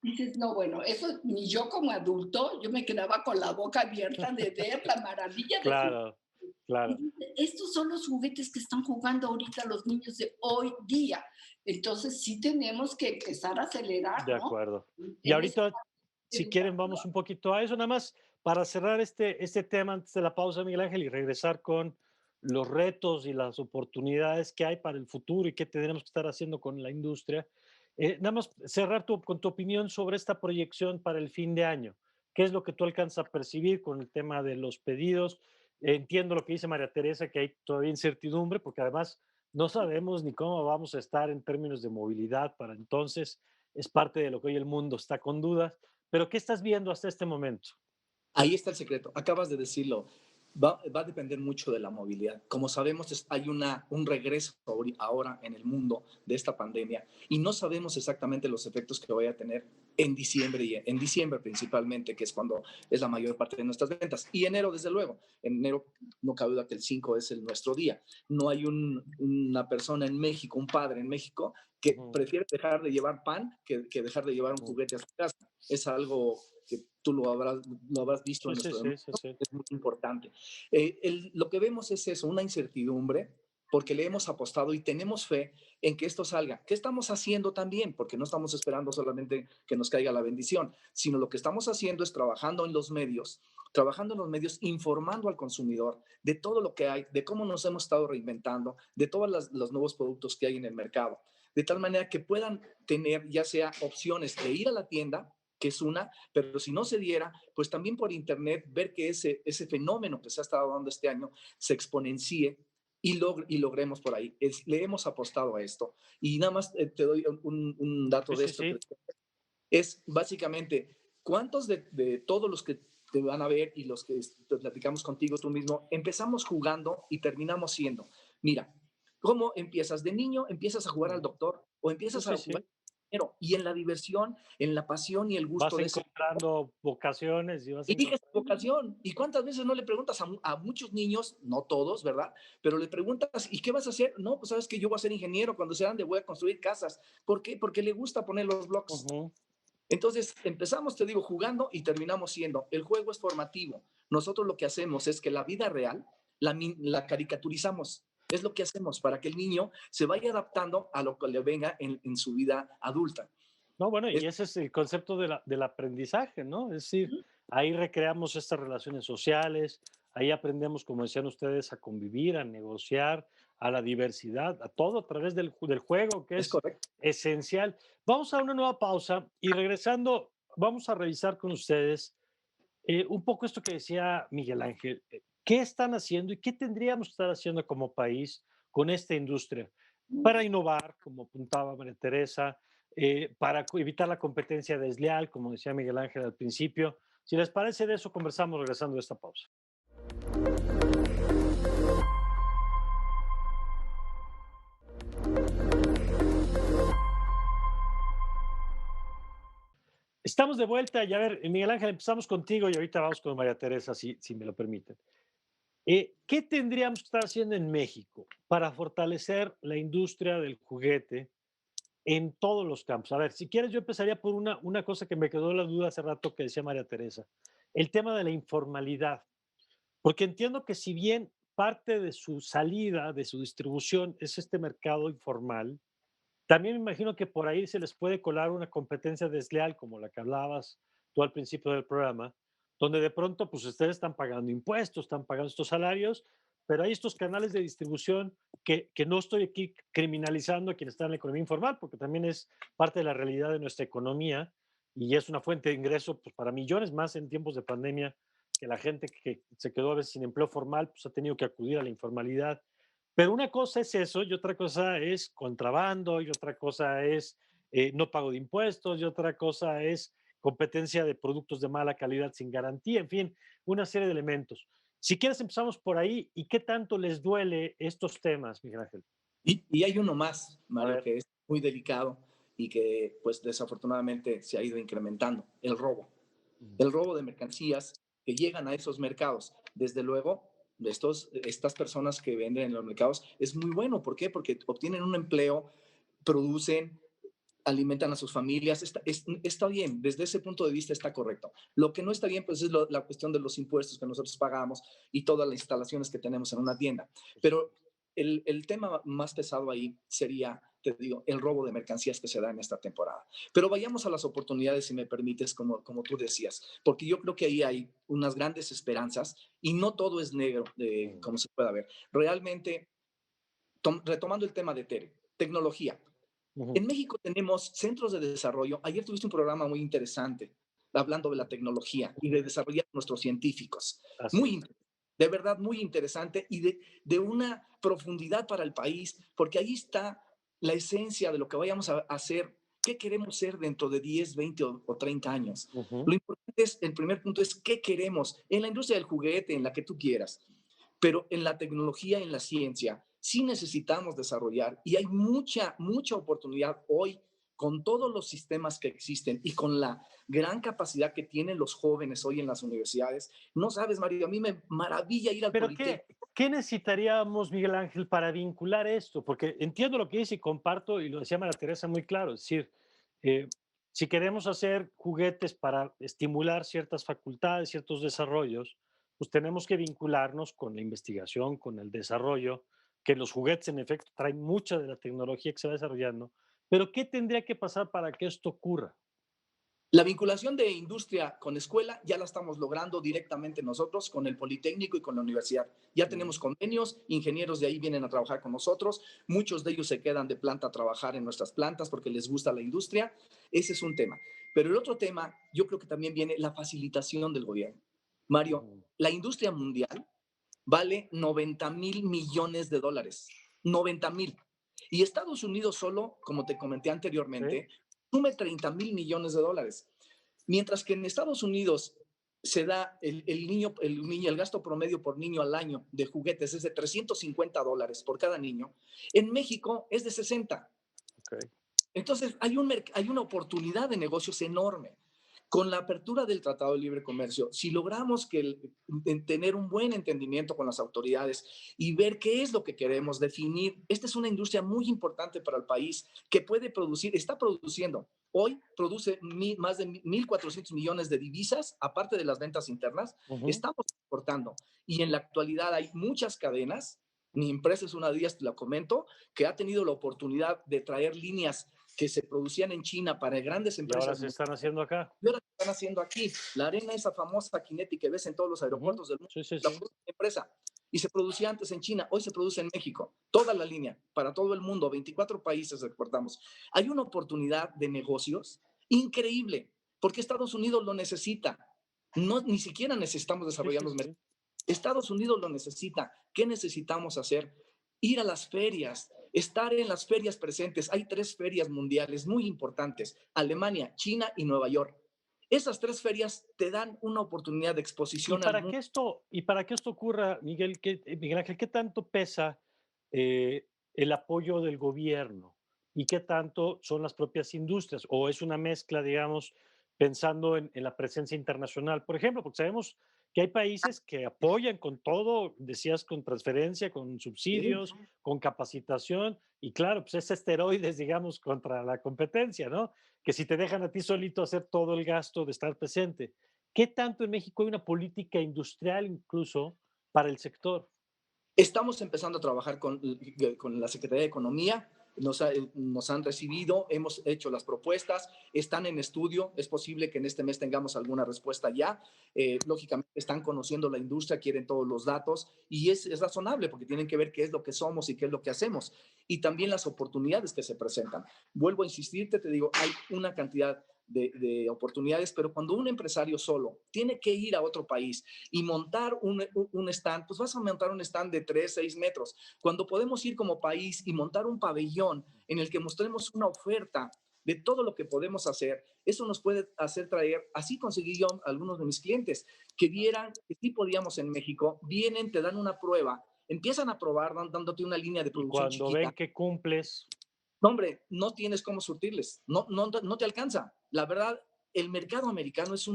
Dices, no, bueno, eso ni yo como adulto, yo me quedaba con la boca abierta de ver la maravilla de juguetes. Claro, claro, Y estos son los juguetes que están jugando ahorita los niños de hoy día. Entonces sí tenemos que empezar a acelerar, de ¿no? acuerdo. Y En esa ahorita, si quieren, educación. vamos un poquito a eso, nada más para cerrar este tema antes de la pausa, Miguel Ángel, y regresar con los retos y las oportunidades que hay para el futuro y qué tendremos que estar haciendo con la industria. Nada más cerrar con tu opinión sobre esta proyección para el fin de año. ¿Qué es lo que tú alcanzas a percibir con el tema de los pedidos? Entiendo lo que dice María Teresa, que hay todavía incertidumbre, porque además no sabemos ni cómo vamos a estar en términos de movilidad para entonces. Es parte de lo que hoy el mundo está con dudas. Pero ¿qué estás viendo hasta este momento? Ahí está el secreto, acabas de decirlo. Va a depender mucho de la movilidad. Como sabemos, hay un regreso ahora en el mundo de esta pandemia y no sabemos exactamente los efectos que vaya a tener en diciembre y en diciembre principalmente, que es cuando es la mayor parte de nuestras ventas. Y enero, desde luego. En enero no cabe duda que el 5 es nuestro día. No hay una persona en México, un padre en México, que Ujú, prefiere dejar de llevar pan que dejar de llevar un ujú. juguete a su casa. Es algo que tú lo habrás visto Sí, en sí, nuestro sí, sí, sí. es muy importante. Lo que vemos es eso, una incertidumbre, porque le hemos apostado y tenemos fe en que esto salga. ¿Qué estamos haciendo también? Porque no estamos esperando solamente que nos caiga la bendición, sino lo que estamos haciendo es trabajando en los medios, informando al consumidor de todo lo que hay, de cómo nos hemos estado reinventando, de todos los nuevos productos que hay en el mercado, de tal manera que puedan tener ya sea opciones de ir a la tienda, que es una, pero si no se diera, pues también por internet ver que ese fenómeno que se ha estado dando este año se exponencie y logremos por ahí. Le hemos apostado a esto. Y nada más te doy un dato Sí, de sí, esto, que sí. es básicamente cuántos de todos los que te van a ver y los que platicamos contigo tú mismo, empezamos jugando y terminamos siendo. Mira, ¿cómo empiezas? De niño empiezas a jugar al Ujú. doctor o Sí, empiezas a sí, jugar sí. y en la diversión, en la pasión y el Vas gusto de ese encontrando vocaciones y vas eliges encontrando. tu vocación. ¿Y cuántas veces no le preguntas a muchos niños, no todos, ¿verdad? Pero le preguntas, ¿y qué vas a hacer? No, pues sabes que yo voy a ser ingeniero, cuando sea grande voy a construir casas. ¿Por qué? Porque le gusta poner los blocks. Ujú. Entonces, empezamos, te digo, jugando y terminamos siendo. El juego es formativo. Nosotros lo que hacemos es que la vida real la caricaturizamos. Es lo que hacemos para que el niño se vaya adaptando a lo que le venga en su vida adulta. No, bueno, Es, y ese es el concepto del aprendizaje, ¿no? Es decir, ahí recreamos estas relaciones sociales, ahí aprendemos, como decían ustedes, a convivir, a negociar, a la diversidad, a todo a través del juego, que es es correcto. esencial. Vamos a una nueva pausa y regresando, vamos a revisar con ustedes un poco esto que decía Miguel Ángel. ¿Qué están haciendo y qué tendríamos que estar haciendo como país con esta industria para innovar, como apuntaba María Teresa, para evitar la competencia desleal, como decía Miguel Ángel al principio? Si les parece, de eso conversamos regresando a esta pausa. Estamos de vuelta y a ver, Miguel Ángel, empezamos contigo y ahorita vamos con María Teresa, si me lo permiten. ¿Qué tendríamos que estar haciendo en México para fortalecer la industria del juguete en todos los campos? A ver, si quieres, yo empezaría por una cosa que me quedó la duda hace rato que decía María Teresa, el tema de la informalidad, porque entiendo que si bien parte de su salida, de su distribución, es este mercado informal, también me imagino que por ahí se les puede colar una competencia desleal, como la que hablabas tú al principio del programa, donde de pronto pues ustedes están pagando impuestos, están pagando estos salarios, pero hay estos canales de distribución que no estoy aquí criminalizando a quienes están en la economía informal, porque también es parte de la realidad de nuestra economía y es una fuente de ingreso pues, para millones más en tiempos de pandemia, que la gente que se quedó a veces sin empleo formal pues ha tenido que acudir a la informalidad. Pero una cosa es eso y otra cosa es contrabando y otra cosa es no pago de impuestos y otra cosa es competencia de productos de mala calidad sin garantía, en fin, una serie de elementos. Si quieres empezamos por ahí y qué tanto les duele estos temas, Miguel Ángel. Y hay uno más, A Mario, ver. que es muy delicado y que pues desafortunadamente se ha ido incrementando, el robo. El robo de mercancías que llegan a esos mercados. Desde luego, estas personas que venden en los mercados es muy bueno. ¿Por qué? Porque obtienen un empleo, producen, alimentan a sus familias. Está bien, desde ese punto de vista está correcto. Lo que no está bien, pues es la cuestión de los impuestos que nosotros pagamos y todas las instalaciones que tenemos en una tienda. Pero el tema más pesado ahí sería, te digo, el robo de mercancías que se da en esta temporada. Pero vayamos a las oportunidades, si me permites, como tú decías, porque yo creo que ahí hay unas grandes esperanzas y no todo es negro, como se pueda ver. Realmente, retomando el tema de tecnología. En México tenemos centros de desarrollo. Ayer tuviste un programa muy interesante hablando de la tecnología y de desarrollar nuestros científicos. Así Muy, es. de verdad, muy interesante y de una profundidad para el país, porque ahí está la esencia de lo que vayamos a hacer, qué queremos ser dentro de 10, 20 o 30 años. Lo importante es, el primer punto es qué queremos en la industria del juguete, en la que tú quieras, pero en la tecnología, en la ciencia, sí necesitamos desarrollar y hay mucha oportunidad hoy con todos los sistemas que existen y con la gran capacidad que tienen los jóvenes hoy en las universidades. No sabes, Mario, a mí me maravilla ir al Pero ¿qué necesitaríamos, Miguel Ángel, para vincular esto? Porque entiendo lo que dice y comparto, y lo decía María Teresa muy claro, es decir, eh, si queremos hacer juguetes para estimular ciertas facultades, ciertos desarrollos, pues tenemos que vincularnos con la investigación, con el desarrollo, que los juguetes en efecto traen mucha de la tecnología que se va desarrollando, pero ¿qué tendría que pasar para que esto ocurra? La vinculación de industria con escuela ya la estamos logrando directamente nosotros con el Politécnico y con la universidad. Ya Mm. tenemos convenios, ingenieros de ahí vienen a trabajar con nosotros, muchos de ellos se quedan de planta a trabajar en nuestras plantas porque les gusta la industria. Ese es un tema. Pero el otro tema, yo creo que también viene la facilitación del gobierno. Mario, Ujú. la industria mundial vale 90,000 millones de dólares. 90,000. Y Estados Unidos solo, como te comenté ¿Sí? anteriormente, sume 30,000 millones de dólares. Mientras que en Estados Unidos se da el gasto promedio por niño al año de juguetes es de $350 por cada niño, en México es de 60. Ok. Entonces, hay una oportunidad de negocios enorme. Con la apertura del Tratado de Libre Comercio, si logramos tener un buen entendimiento con las autoridades y ver qué es lo que queremos definir, esta es una industria muy importante para el país que puede producir, está produciendo, hoy produce más de 1,400 millones de divisas, aparte de las ventas internas, Ujú. estamos exportando. Y en la actualidad hay muchas cadenas, mi empresa es una de ellas, te la comento, que ha tenido la oportunidad de traer líneas que se producían en China para grandes Y ahora empresas se mundiales. están haciendo acá. Y ahora están haciendo aquí. La arena, esa famosa Kinetic que ves en todos los Ujú. aeropuertos del mundo, Sí, sí, la sí. produce una empresa. Y se producía antes en China, hoy se produce en México. Toda la línea, para todo el mundo, 24 países exportamos. Hay una oportunidad de negocios increíble, porque Estados Unidos lo necesita. No, ni siquiera necesitamos Sí, desarrollar sí, los mercados. sí. Estados Unidos lo necesita. ¿Qué necesitamos hacer? Ir a las ferias, estar en las ferias presentes. Hay 3 ferias mundiales muy importantes, Alemania, China y Nueva York. Esas 3 ferias te dan una oportunidad de exposición al mundo. Y para que esto ocurra, Miguel, Miguel Ángel, ¿qué tanto pesa el apoyo del gobierno? ¿Y qué tanto son las propias industrias? ¿O es una mezcla, digamos, pensando en la presencia internacional, por ejemplo, porque sabemos que hay países que apoyan con todo, decías, con transferencia, con Sí. subsidios, con capacitación, y claro, pues es esteroides, digamos, contra la competencia, ¿no? Que si te dejan a ti solito hacer todo el gasto de estar presente. ¿Qué tanto en México hay una política industrial incluso para el sector? Estamos empezando a trabajar con la Secretaría de Economía, nos han recibido, hemos hecho las propuestas, están en estudio, es posible que en este mes tengamos alguna respuesta ya. Lógicamente están conociendo la industria, quieren todos los datos y es razonable porque tienen que ver qué es lo que somos y qué es lo que hacemos y también las oportunidades que se presentan. Vuelvo a insistirte, te digo, hay una cantidad de oportunidades, pero cuando un empresario solo tiene que ir a otro país y montar un stand, pues vas a montar un stand de 3, 6 metros. Cuando podemos ir como país y montar un pabellón en el que mostremos una oferta de todo lo que podemos hacer, eso nos puede hacer traer, así conseguí yo a algunos de mis clientes, que vieran que sí podíamos en México, vienen, te dan una prueba, empiezan a probar dándote una línea de Y producción cuando ven chiquita. que cumples, No, hombre, no tienes cómo surtirles, no te alcanza. La verdad, el mercado americano es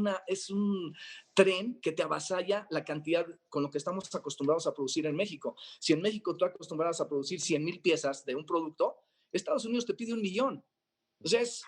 un tren que te avasalla la cantidad con lo que estamos acostumbrados a producir en México. Si en México tú acostumbrabas a producir 100,000 piezas de un producto, Estados Unidos te pide 1,000,000. O sea, es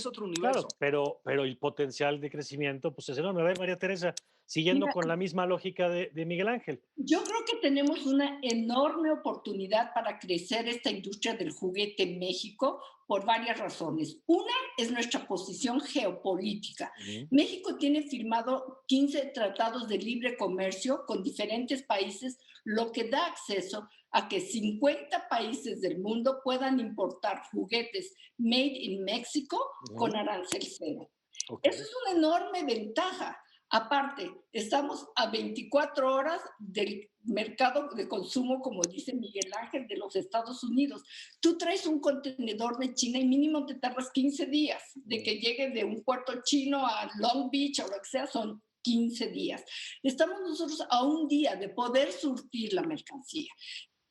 otro universo. claro, pero el potencial de crecimiento, pues es enorme. A ver, María Teresa, siguiendo Mira, con la misma lógica de Miguel Ángel. yo creo que tenemos una enorme oportunidad para crecer esta industria del juguete en México por varias razones. Una es nuestra posición geopolítica. Ujú. México tiene firmado 15 tratados de libre comercio con diferentes países, lo que da acceso a que 50 países del mundo puedan importar juguetes made in México con Ujú. arancel cero. Ok. Eso es una enorme ventaja. Aparte, estamos a 24 horas del mercado de consumo, como dice Miguel Ángel, de los Estados Unidos. Tú traes un contenedor de China y mínimo te tardas 15 días. De que llegue de un puerto chino a Long Beach o lo que sea, son 15 días. Estamos nosotros a un día de poder surtir la mercancía.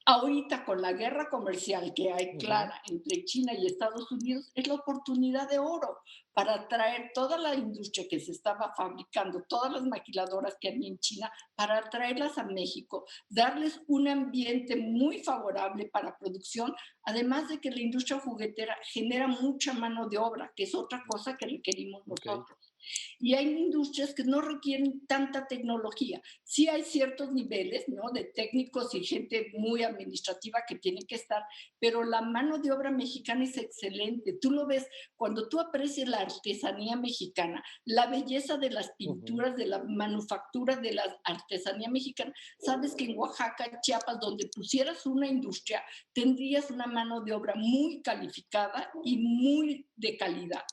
Ahorita con la guerra comercial que hay Ujú. clara entre China y Estados Unidos, es la oportunidad de oro para traer toda la industria que se estaba fabricando, todas las maquiladoras que había en China, para traerlas a México, darles un ambiente muy favorable para producción, además de que la industria juguetera genera mucha mano de obra, que es otra cosa que requerimos Ok. nosotros. Y hay industrias que no requieren tanta tecnología. Sí hay ciertos niveles, ¿no? De técnicos y gente muy administrativa que tienen que estar, pero la mano de obra mexicana es excelente. Tú lo ves cuando tú aprecias la artesanía mexicana, la belleza de las Ujú. pinturas, de la manufactura de la artesanía mexicana. Sabes que en Oaxaca, Chiapas, donde pusieras una industria, tendrías una mano de obra muy calificada y muy de calidad.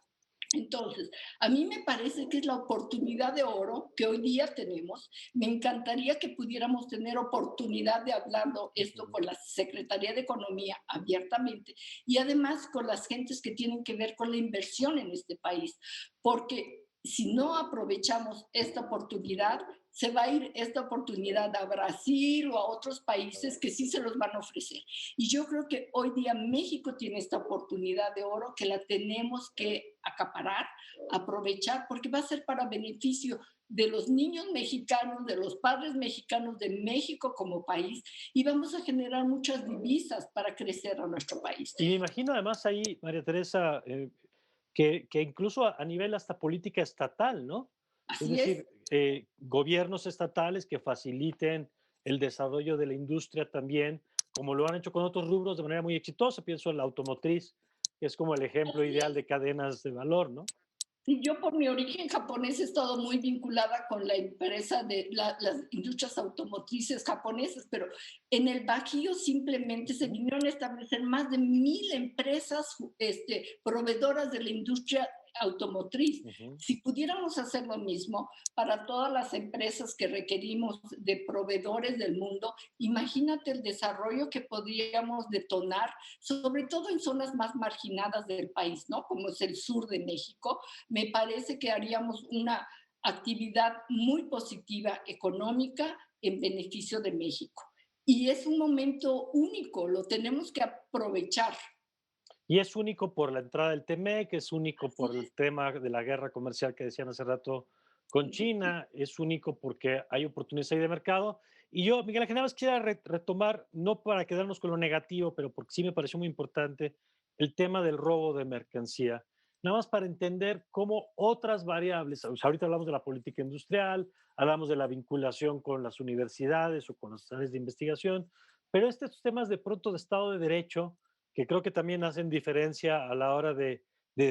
Entonces, a mí me parece que es la oportunidad de oro que hoy día tenemos. Me encantaría que pudiéramos tener oportunidad de hablarlo esto Ujú. con la Secretaría de Economía abiertamente y además con las gentes que tienen que ver con la inversión en este país, porque si no aprovechamos esta oportunidad, se va a ir esta oportunidad a Brasil o a otros países que sí se los van a ofrecer. Y yo creo que hoy día México tiene esta oportunidad de oro que la tenemos que acaparar, aprovechar, porque va a ser para beneficio de los niños mexicanos, de los padres mexicanos, de México como país, y vamos a generar muchas divisas para crecer a nuestro país. Y me imagino además ahí, María Teresa, que incluso a nivel hasta política estatal, ¿no? Es Así es. decir, gobiernos estatales que faciliten el desarrollo de la industria también, como lo han hecho con otros rubros de manera muy exitosa. Pienso en la automotriz, que es como el ejemplo Así ideal es. de cadenas de valor, ¿no? Y yo por mi origen japonés he estado muy vinculada con la empresa de las industrias automotrices japonesas, pero en el Bajío simplemente se Ujú. vinieron a establecer más de 1,000 empresas proveedoras de la industria automotriz. Ujú. Si pudiéramos hacer lo mismo para todas las empresas que requerimos de proveedores del mundo, imagínate el desarrollo que podríamos detonar, sobre todo en zonas más marginadas del país, ¿no? Como es el sur de México. Me parece que haríamos una actividad muy positiva económica en beneficio de México. Y es un momento único, lo tenemos que aprovechar. Y es único por la entrada del TMEC, es único por el tema de la guerra comercial que decían hace rato con China, es único porque hay oportunidades ahí de mercado. Y yo, Miguel Ángel, nada más quisiera retomar, no para quedarnos con lo negativo, pero porque sí me pareció muy importante, el tema del robo de mercancía. Nada más para entender cómo otras variables, o sea, ahorita hablamos de la política industrial, hablamos de la vinculación con las universidades o con las áreas de investigación, pero estos temas de pronto de Estado de Derecho, que creo que también hacen diferencia a la hora de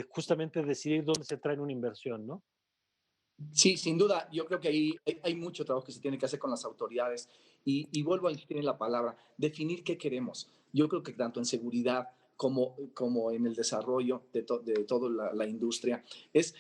justamente decidir dónde se trae una inversión, ¿no? Sí, sin duda, yo creo que ahí hay mucho trabajo que se tiene que hacer con las autoridades y vuelvo a insistir en la palabra, definir qué queremos. Yo creo que tanto en seguridad como en el desarrollo de toda la industria es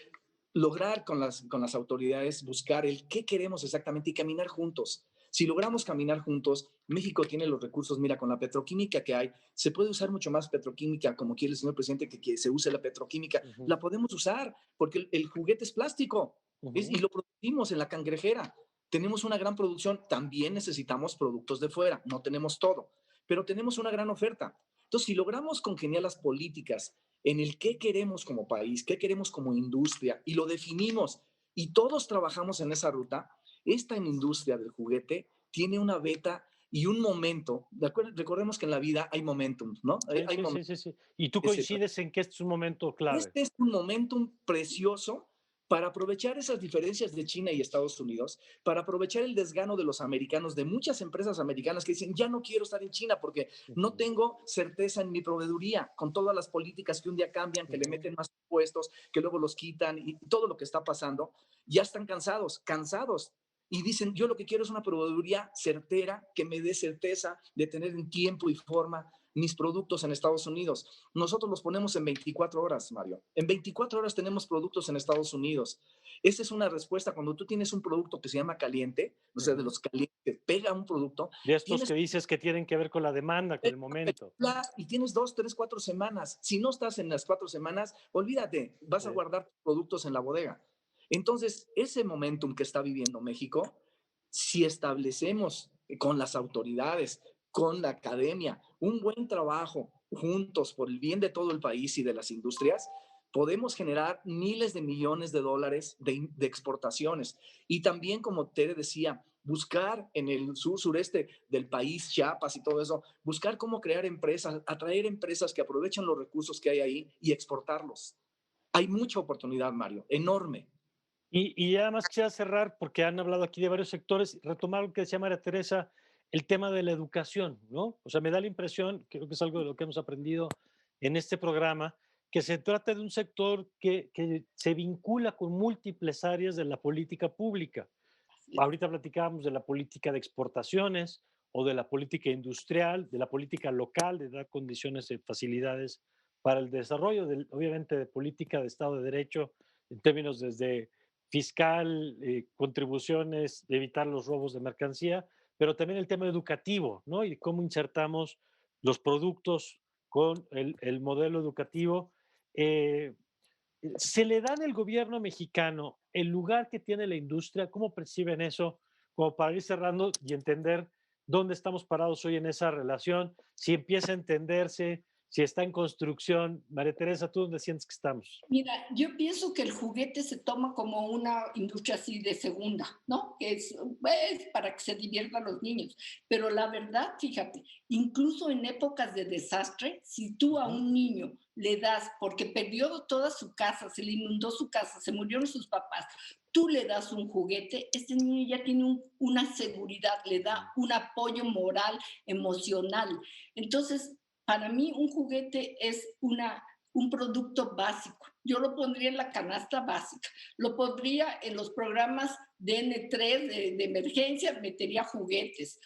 lograr con las autoridades buscar el qué queremos exactamente y caminar juntos. Si logramos caminar juntos, México tiene los recursos, mira, con la petroquímica que hay, se puede usar mucho más petroquímica, como quiere el señor presidente que se use la petroquímica, Ujú, la podemos usar porque el juguete es plástico y ujú. lo producimos en la cangrejera. Tenemos una gran producción, también necesitamos productos de fuera, no tenemos todo, pero tenemos una gran oferta. Entonces, si logramos congeniar las políticas en el qué queremos como país, qué queremos como industria, y lo definimos, y todos trabajamos en esa ruta, esta industria del juguete tiene una beta y un momento. Recordemos que en la vida hay momentum, ¿no? Sí, Hay sí, sí, momentos. sí, sí. Y tú coincides en que este es un momento clave. Este es un momentum precioso para aprovechar esas diferencias de China y Estados Unidos, para aprovechar el desgano de los americanos, de muchas empresas americanas que dicen, ya no quiero estar en China porque no Ujú, tengo certeza en mi proveeduría, con todas las políticas que un día cambian, que le ujú. meten más impuestos, que luego los quitan y todo lo que está pasando, ya están cansados, cansados. Y dicen, yo lo que quiero es una proveeduría certera, que me dé certeza de tener en tiempo y forma mis productos en Estados Unidos. Nosotros los ponemos en 24 horas, Mario. En 24 horas tenemos productos en Estados Unidos. Esa es una respuesta cuando tú tienes un producto que se llama caliente, o sea, de Ujú. los calientes, que pega un producto, De estos tienes que dices que tienen que ver con la demanda, con el momento. y tienes 2, 3, 4 semanas. Si no estás en las 4 semanas, olvídate, vas a Sí. guardar productos en la bodega. Entonces, ese momentum que está viviendo México, si establecemos con las autoridades, con la academia, un buen trabajo juntos por el bien de todo el país y de las industrias, podemos generar miles de millones de dólares de exportaciones. Y también, como Tere decía, buscar en el sureste del país, Chiapas y todo eso, buscar cómo crear empresas, atraer empresas que aprovechen los recursos que hay ahí y exportarlos. Hay mucha oportunidad, Mario, enorme. Y además quisiera cerrar, porque han hablado aquí de varios sectores, retomar lo que decía María Teresa, el tema de la educación, ¿no? O sea, me da la impresión, creo que es algo de lo que hemos aprendido en este programa, que se trata de un sector que se vincula con múltiples áreas de la política pública. Ahorita platicábamos de la política de exportaciones o de la política industrial, de la política local, de dar condiciones y facilidades para el desarrollo, obviamente de política de Estado de Derecho, en términos desde fiscal, contribuciones, de evitar los robos de mercancía, pero también el tema educativo, ¿no? Y cómo insertamos los productos con el modelo educativo. Eh, ¿Se le da en el gobierno mexicano el lugar que tiene la industria? ¿Cómo perciben eso? Como para ir cerrando y entender dónde estamos parados hoy en esa relación, si empieza a entenderse, si está en construcción. María Teresa, ¿tú dónde sientes que estamos? Mira, yo pienso que el juguete se toma como una industria así de segunda, ¿no? Que es para que se diviertan los niños. Pero la verdad, fíjate, incluso en épocas de desastre, si tú a Ujú. un niño le das, porque perdió toda su casa, se le inundó su casa, se murieron sus papás, tú le das un juguete, este niño ya tiene una seguridad, le da un apoyo moral, emocional. Entonces, para mí un juguete es un producto básico. Yo lo pondría en la canasta básica, lo pondría en los programas de N3 de emergencia, metería juguetes.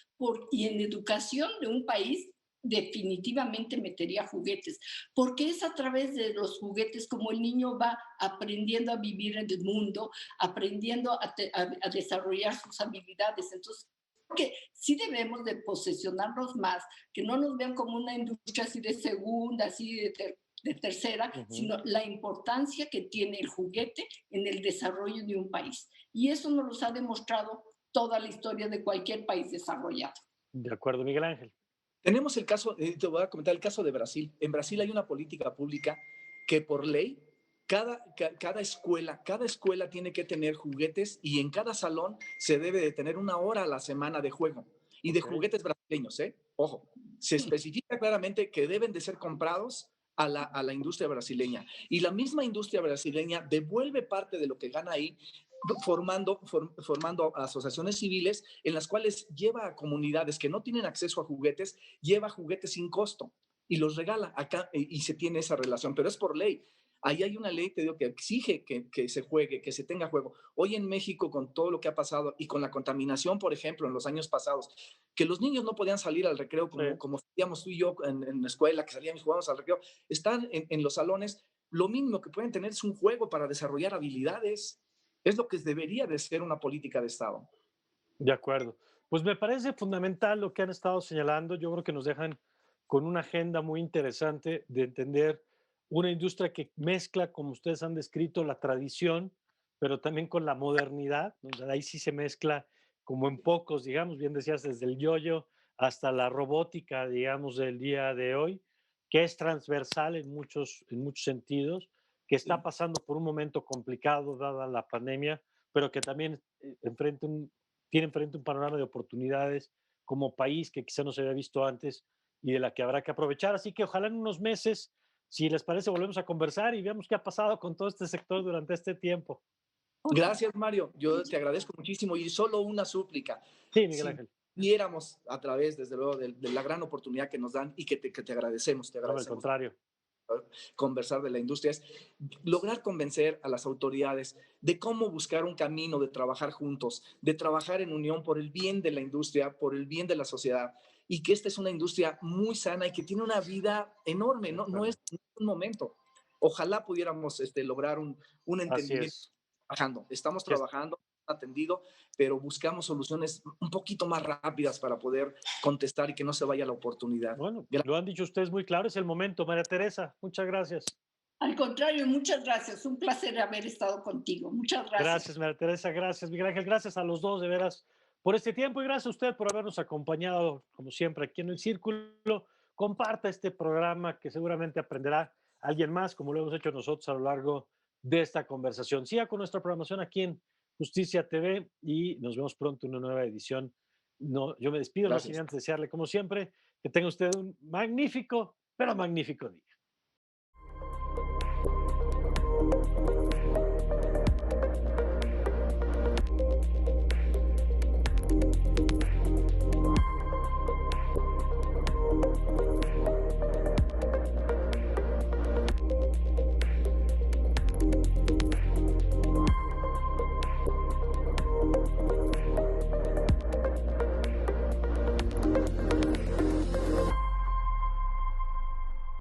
Y en educación de un país definitivamente metería juguetes, porque es a través de los juguetes como el niño va aprendiendo a vivir en el mundo, aprendiendo a desarrollar sus habilidades. Entonces, que sí debemos de posesionarnos más, que no nos vean como una industria así de segunda, así de tercera, Ujú. sino la importancia que tiene el juguete en el desarrollo de un país. Y eso nos lo ha demostrado toda la historia de cualquier país desarrollado. De acuerdo, Miguel Ángel. Tenemos el caso, te voy a comentar el caso de Brasil. En Brasil hay una política pública que por ley cada escuela tiene que tener juguetes y en cada salón se debe de tener una hora a la semana de juego y de Ok, juguetes brasileños, ¿eh? Ojo, se especifica claramente que deben de ser comprados a la industria brasileña y la misma industria brasileña devuelve parte de lo que gana ahí formando asociaciones civiles en las cuales lleva a comunidades que no tienen acceso a juguetes, lleva juguetes sin costo y los regala acá y se tiene esa relación, pero es por ley. Ahí hay una ley, te digo, que exige que se juegue, que se tenga juego. Hoy en México, con todo lo que ha pasado y con la contaminación, por ejemplo, en los años pasados, que los niños no podían salir al recreo sí, como hacíamos tú y yo en la escuela, que salíamos y jugábamos al recreo, están en los salones, lo mínimo que pueden tener es un juego para desarrollar habilidades. Es lo que debería de ser una política de Estado. de acuerdo. Pues me parece fundamental lo que han estado señalando. Yo creo que nos dejan con una agenda muy interesante de entender una industria que mezcla, como ustedes han descrito, la tradición, pero también con la modernidad. O sea, ahí sí se mezcla como en pocos, digamos, bien decías, desde el yoyo hasta la robótica, digamos, del día de hoy, que es transversal en muchos sentidos, que está Sí. pasando por un momento complicado dada la pandemia, pero que también enfrenta tiene enfrente un panorama de oportunidades como país que quizá no se había visto antes y de la que habrá que aprovechar. Así que ojalá en unos meses, si les parece, volvemos a conversar y veamos qué ha pasado con todo este sector durante este tiempo. Gracias, Mario. Yo te agradezco muchísimo y solo una súplica. Sí, Miguel Si Ángel, viéramos a través, desde luego, de la gran oportunidad que nos dan y que te no, al agradecemos contrario. conversar de la industria, es lograr convencer a las autoridades de cómo buscar un camino de trabajar juntos, de trabajar en unión por el bien de la industria, por el bien de la sociedad, y que esta es una industria muy sana y que tiene una vida enorme, De no acuerdo. es un momento. Ojalá pudiéramos lograr un Así entendimiento es. trabajando. Estamos Que es- trabajando, atendido, pero buscamos soluciones un poquito más rápidas para poder contestar y que no se vaya la oportunidad. bueno, Gracias. lo han dicho ustedes muy claro, es el momento. María Teresa, muchas gracias. Al contrario, muchas gracias. Un placer haber estado contigo. Muchas gracias. Gracias, María Teresa, gracias, Miguel Ángel, gracias a los dos de veras por este tiempo y gracias a usted por habernos acompañado, como siempre, aquí en el Círculo. Comparta este programa que seguramente aprenderá alguien más, como lo hemos hecho nosotros a lo largo de esta conversación. Siga con nuestra programación aquí en Justicia TV y nos vemos pronto en una nueva edición. No, yo me despido, no sin Gracias. antes desearle, como siempre, que tenga usted un magnífico, pero magnífico día.